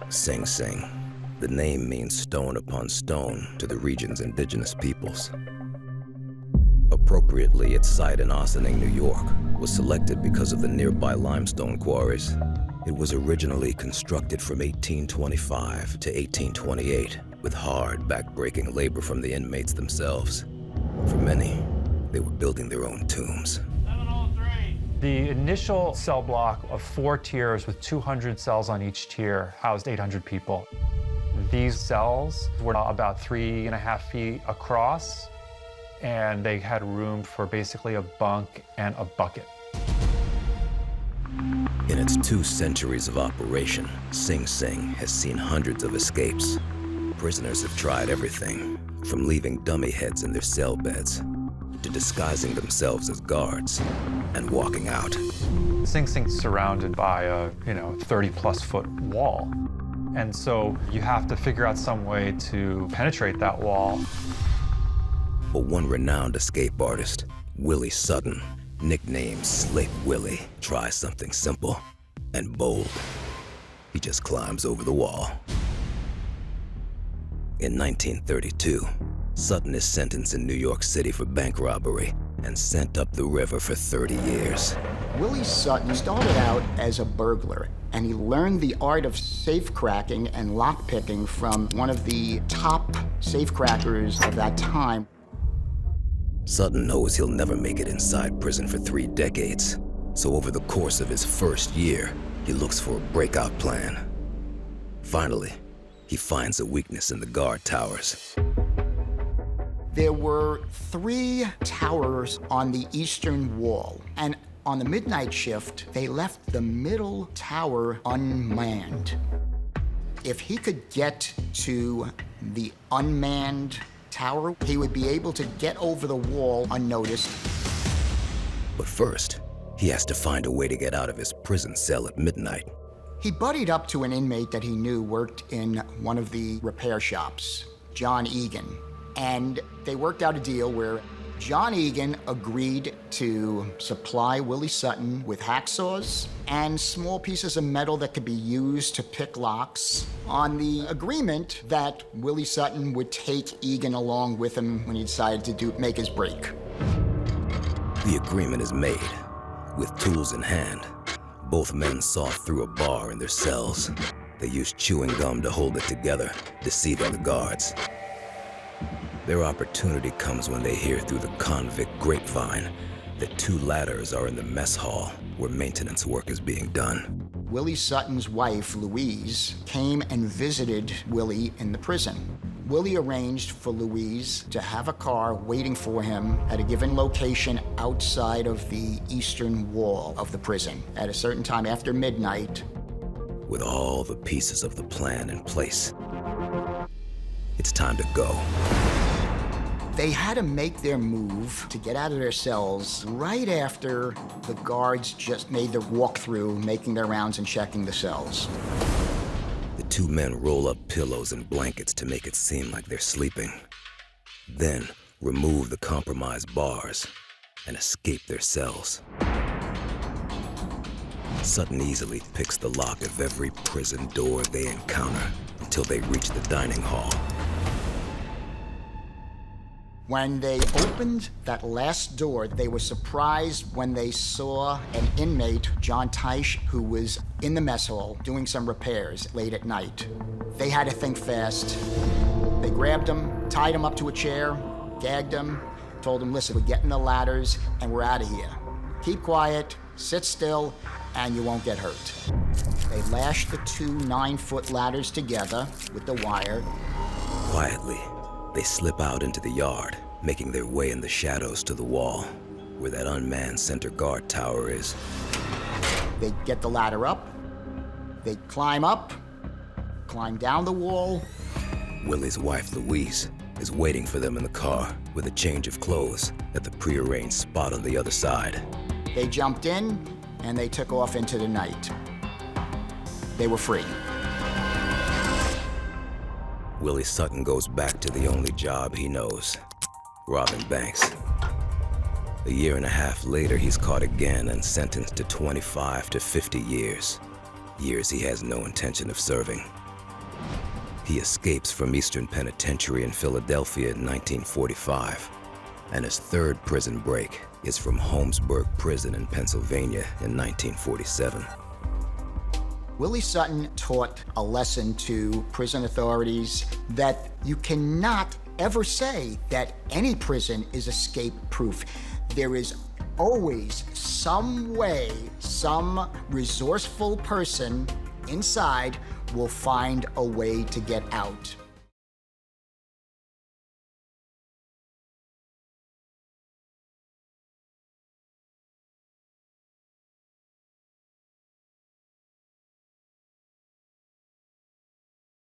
Sing Sing. The name means stone upon stone to the region's indigenous peoples. Appropriately, its site in Ossining, New York, was selected because of the nearby limestone quarries. It was originally constructed from 1825 to 1828 with hard, back-breaking labor from the inmates themselves. For many, they were building their own tombs. The initial cell block of 4 tiers with 200 cells on each tier housed 800 people. These cells were about 3.5 feet across, and they had room for basically a bunk and a bucket. In its 2 centuries of operation, Sing Sing has seen hundreds of escapes. Prisoners have tried everything, from leaving dummy heads in their cell beds to disguising themselves as guards and walking out. Sing Sing's surrounded by a 30-plus foot wall. And so you have to figure out some way to penetrate that wall. But one renowned escape artist, Willie Sutton, nicknamed Slate Willie, tries something simple and bold. He just climbs over the wall. In 1932, Sutton is sentenced in New York City for bank robbery and sent up the river for 30 years. Willie Sutton started out as a burglar, and he learned the art of safe cracking and lock picking from one of the top safe crackers of that time. Sutton knows he'll never make it inside prison for 3 decades, so over the course of his first year, he looks for a breakout plan. Finally, he finds a weakness in the guard towers. There were 3 towers on the eastern wall, and on the midnight shift, they left the middle tower unmanned. If he could get to the unmanned tower, he would be able to get over the wall unnoticed. But first, he has to find a way to get out of his prison cell at midnight. He buddied up to an inmate that he knew worked in one of the repair shops, John Egan. And they worked out a deal where John Egan agreed to supply Willie Sutton with hacksaws and small pieces of metal that could be used to pick locks on the agreement that Willie Sutton would take Egan along with him when he decided to make his break. The agreement is made. With tools in hand, both men saw through a bar in their cells. They used chewing gum to hold it together, deceiving the guards. Their opportunity comes when they hear through the convict grapevine that 2 ladders are in the mess hall where maintenance work is being done. Willie Sutton's wife, Louise, came and visited Willie in the prison. Willie arranged for Louise to have a car waiting for him at a given location outside of the eastern wall of the prison at a certain time after midnight. With all the pieces of the plan in place, it's time to go. They had to make their move to get out of their cells right after the guards just made their walkthrough, making their rounds and checking the cells. The 2 men roll up pillows and blankets to make it seem like they're sleeping. Then remove the compromised bars and escape their cells. Sutton easily picks the lock of every prison door they encounter until they reach the dining hall. When they opened that last door, they were surprised when they saw an inmate, John Teich, who was in the mess hall doing some repairs late at night. They had to think fast. They grabbed him, tied him up to a chair, gagged him, told him, listen, we're getting the ladders and we're out of here. Keep quiet, sit still, and you won't get hurt. They lashed the 2 9-foot ladders together with the wire. Quietly, they slip out into the yard, making their way in the shadows to the wall, where that unmanned center guard tower is. They get the ladder up, they climb up, climb down the wall. Willie's wife, Louise, is waiting for them in the car with a change of clothes at the prearranged spot on the other side. They jumped in, and they took off into the night. They were free. Willie Sutton goes back to the only job he knows, robbing banks. A year and a half later, he's caught again and sentenced to 25 to 50 years. Years he has no intention of serving. He escapes from Eastern Penitentiary in Philadelphia in 1945, and his third prison break is from Holmesburg Prison in Pennsylvania in 1947. Willie Sutton taught a lesson to prison authorities that you cannot ever say that any prison is escape-proof. There is always some way, some resourceful person inside will find a way to get out.